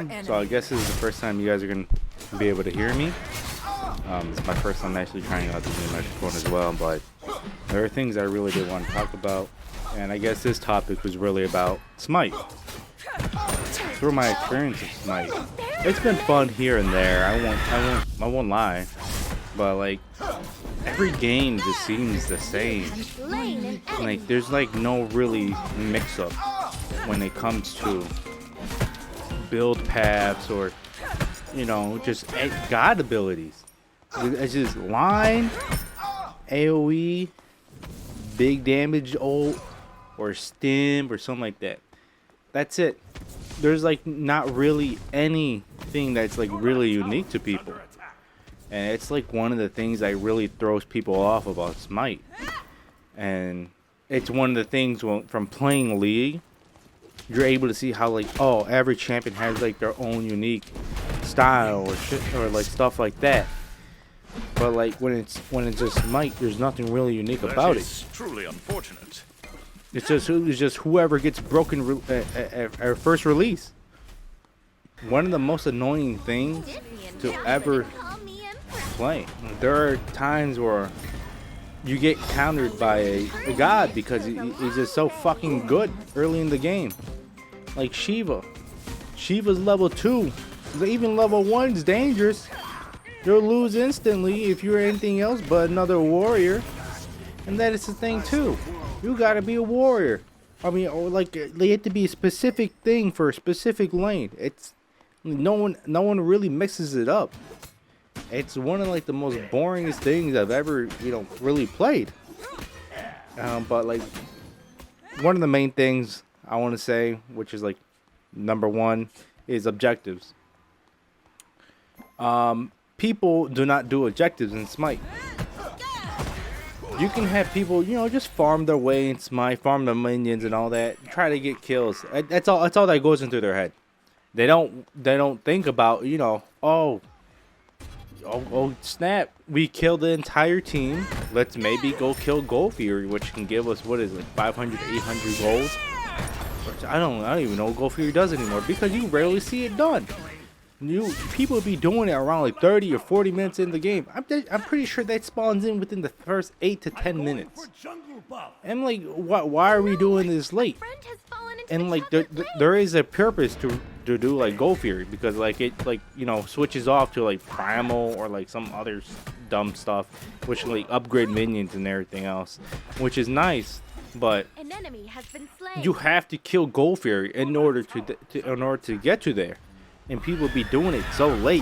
stream, so I guess this is the first time you guys are gonna be able to hear me. It's my first time actually trying out the new microphone as well, but there are things I really did want to talk about, and I guess this topic was really about Smite. Through my experience of Smite, it's been fun here and there. I won't lie, but like every game just seems the same. Like there's like no really mix-up when it comes to build paths or just god abilities. It's just line, AoE, big damage ult, or stim or something like that. That's it. There's like not really anything that's like really unique to people, and it's like one of the things that really throws people off about Smite. And it's one of the things from playing League, you're able to see how like every champion has like their own unique style or shit or like stuff like that. But like when it's just Smite, there's nothing really unique about it. Truly unfortunate. It's just whoever gets broken at first release. One of the most annoying things to ever play. There are times where you get countered by a god because he's just so fucking good early in the game. Like Shiva. Shiva's level 2. Even level 1's dangerous. You'll lose instantly if you're anything else but another warrior. And that is the thing too. You gotta be a warrior. I mean, or like they have to be a specific thing for a specific lane. It's no one really mixes it up. It's one of like the most boringest things I've ever really played. But like one of the main things I want to say, which is like number one, is objectives. People do not do objectives in Smite. You can have people, just farm their way in Smite, farm their minions and all that, try to get kills. That's all that goes into their head. They don't think about, oh snap, we killed the entire team. Let's maybe go kill Gold Fury, which can give us, what is it, 500, 800 gold? Which I don't even know what Gold Fury does anymore because you rarely see it done. People be doing it around like 30 or 40 minutes in the game. I'm pretty sure that spawns in within the first 8 to 10 minutes. And like, why are we doing this late? And like, there is a purpose to do like Gold Fury because like it switches off to like primal or like some other dumb stuff, which like upgrade minions and everything else, which is nice. But you have to kill Gold Fury in order to get to there. And people be doing it so late.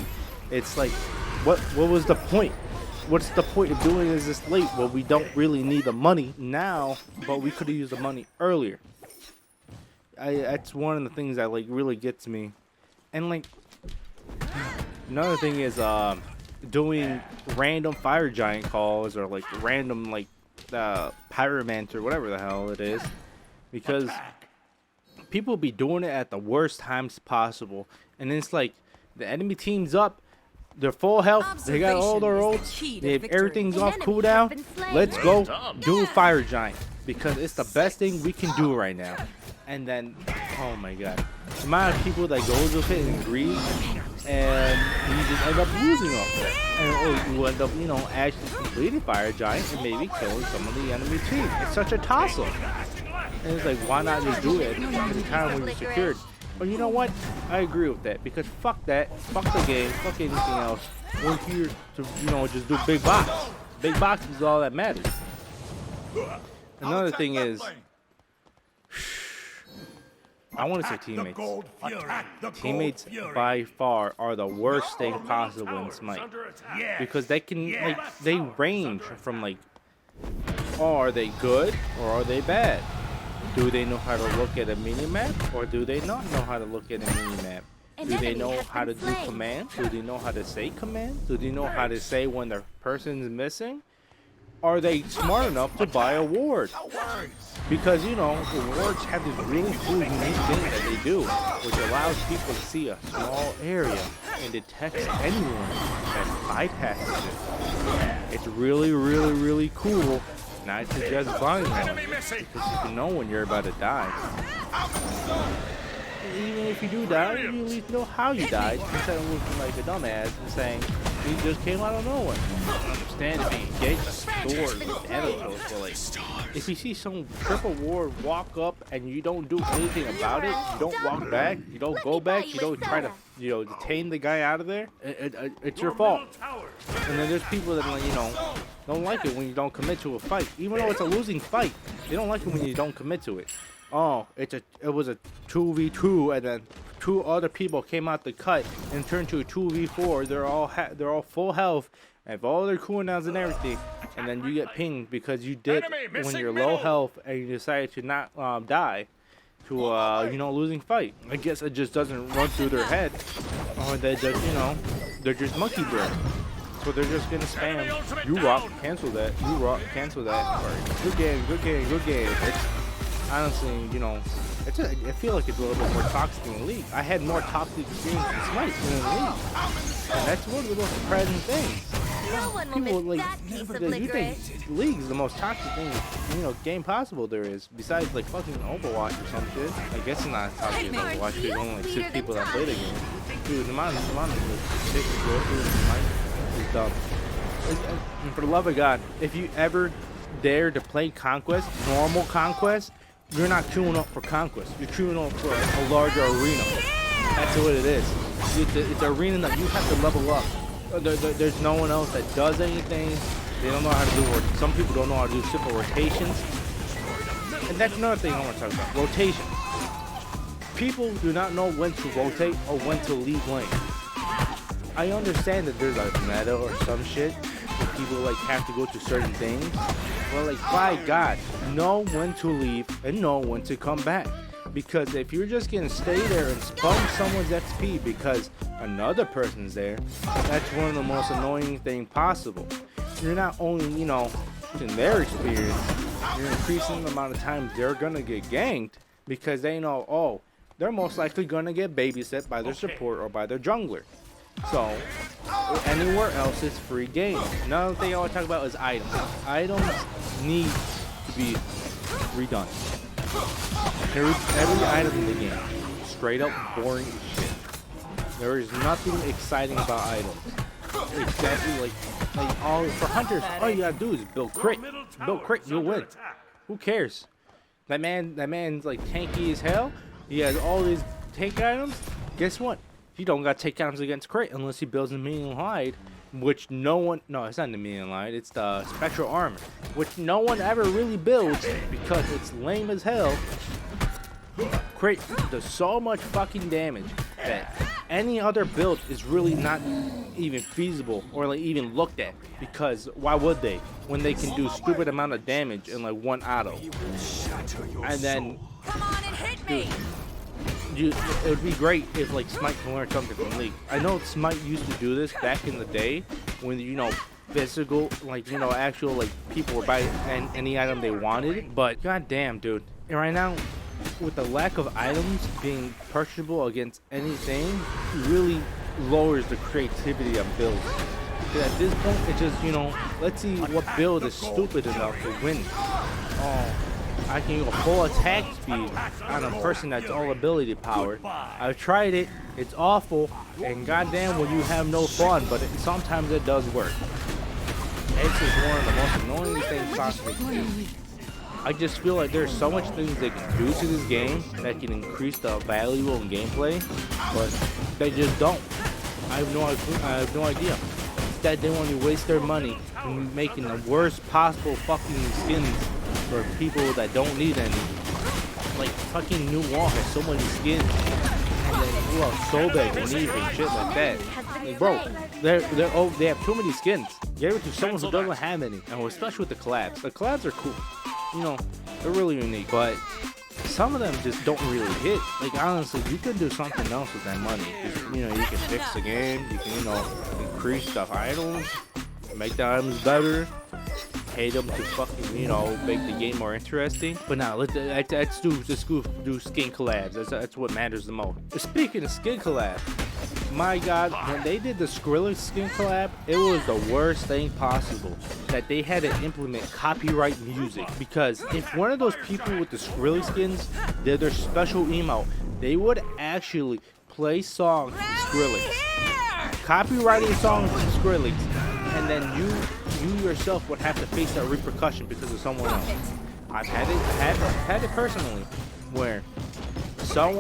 It's like, what was the point? What's the point of doing this late? Well, we don't really need the money now, but we could have used the money earlier. That's one of the things that like really gets me. And like, another thing is doing random fire giant calls or like random like pyromancer, whatever the hell it is, because people be doing it at the worst times possible. And then it's like the enemy team's up, they're full health, they got all their ults, everything's off cooldown. Let's go do fire giant because it's the best thing we can do right now. And then, oh my god, the amount of people that goes with it and greed, and you just end up losing off of it. And you end up, actually completing fire giant and maybe killing some of the enemy team. It's such a toss-up. And it's like, why not just do it at the time when you're secured? But you know what? I agree with that because fuck that, fuck the game, fuck anything else. We're here to just do big box. Big box is all that matters. Another thing is, I want to say teammates. Teammates by far are the worst thing possible in Smite because they can they range from like, are they good or are they bad? Do they know how to look at a mini-map, or do they not know how to look at a mini-map? Do they know how to do commands? Do they know how to say commands? Do they know how to say when the person's missing? Are they smart enough to buy a ward? Because, the wards have this really cool, unique thing that they do, which allows people to see a small area and detects anyone that bypasses it. It's really, really, really cool. And I suggest buying one because you can know when you're about to die. even if you do die, you at least know how you died instead of looking like a dumbass and saying you just came out of nowhere. I don't understand if you get a sword with antidotes, but like if you see some triple ward walk up and you don't do anything about it, you don't walk back, you don't go back, you don't try to detain the guy out of there, it's your fault. And then there's people that like don't like it when you don't commit to a fight, even though it's a losing fight. They don't like it when you don't commit to it. Oh, it was a 2v2, and then 2 other people came out the cut and turned to a 2v4. They're all full health, have all their cooldowns and everything, and then you get pinged because you did when you're low health and you decided to not die to losing fight. I guess it just doesn't run through their head, or they just they're just monkey bread. So they're just gonna spam. You rock, cancel that. You rock, cancel that. Good game, good game, good game. It's honestly, I feel like it's a little bit more toxic in the league. I had more toxic experience in Smite than in the league, and that's one of the most surprising things. People like you think League is the most toxic thing, game possible there is. Besides like fucking Overwatch or some shit. I guess it's not toxic as Overwatch because there's only like 6 people that play the game. Dude, the amount of shit you go through in Smite is dumb. And for the love of God, if you ever dare to play Conquest, normal Conquest, you're not queuing up for Conquest. You're queuing up for a larger arena. That's what it is. It's an arena that you have to level up. There's no one else that does anything. They don't know how to do some people don't know how to do simple rotations. And that's another thing I want to talk about. Rotation. People do not know when to rotate or when to leave lane. I understand that there's a meta or some shit where people like have to go to certain things. But like, by God, know when to leave and know when to come back. Because if you're just gonna stay there and spam someone's XP because another person's there, that's one of the most annoying things possible. You're not only, in their experience, you're increasing the amount of times they're gonna get ganked because they know, oh, they're most likely gonna get babysit by their support or by their jungler. So anywhere else is free game. Another thing I want to talk about is items. Items need to be redone. Every item in the game, straight up boring as shit. There is nothing exciting about items. Exactly like all for hunters, all you gotta do is build crit. Build crit, you'll win. Who cares? That man's like tanky as hell. He has all these tank items. Guess what? He don't got takedowns against crit unless he builds a minion hide, which no, it's not the minion hide, it's the spectral armor, which no one ever really builds because it's lame as hell. Crit does so much fucking damage that any other build is really not even feasible or like even looked at, because why would they when they can do stupid amount of damage in like one auto? And then dude, it would be great if like Smite can learn something from League. I know Smite used to do this back in the day when physical actual like people were buying any item they wanted, but goddamn dude, and right now with the lack of items being purchasable against anything, really lowers the creativity of builds. Because at this point it's just let's see what build is stupid enough to win. Oh, I can go full attack speed on a person that's all ability powered. I've tried it, it's awful, and goddamn will you have no fun, but sometimes it does work. It's just one of the most annoying things possible to do. I just feel like there's so much things they can do to this game that can increase the value in gameplay, but they just don't. I have no idea. Instead, they want to waste their money in making the worst possible fucking skins for people that don't need any. Like fucking New Wall has so many skins, and then so big and Eve and shit like that. Like, bro, they have too many skins. Give it to someone who doesn't have any, and especially with the collabs. The collabs are cool. They're really unique, but some of them just don't really hit. Like honestly, you could do something else with that money. Just, you can fix the game. You can increase the items, make the items better. Pay them to fucking make the game more interesting. But now let's do skin collabs. That's what matters the most. Speaking of skin collab, my God, when they did the Skrillex skin collab, it was the worst thing possible. That they had to implement copyright music, because if one of those people with the Skrillex skins did their special emote, they would actually play songs from Skrillex, copyrighted songs from Skrillex, and then you yourself would have to face that repercussion because of someone else. I've had it personally, where some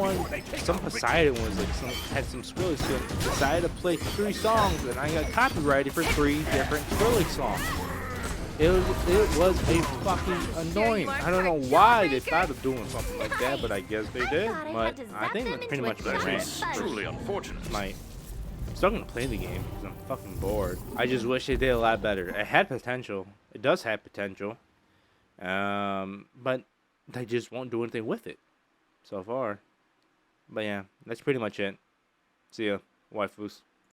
Poseidon was like had some Skrillex and decided to play 3 songs, and I got copyrighted for 3 different Skrillex songs. It was a fucking annoying. I don't know why they thought of doing something like that, but I guess they did. But I think that's pretty much my rant. Truly unfortunate. I'm still gonna play the game because I'm fucking bored. I just wish they did a lot better. It had potential. It does have potential. But they just won't do anything with it so far. But yeah, that's pretty much it. See ya, waifus.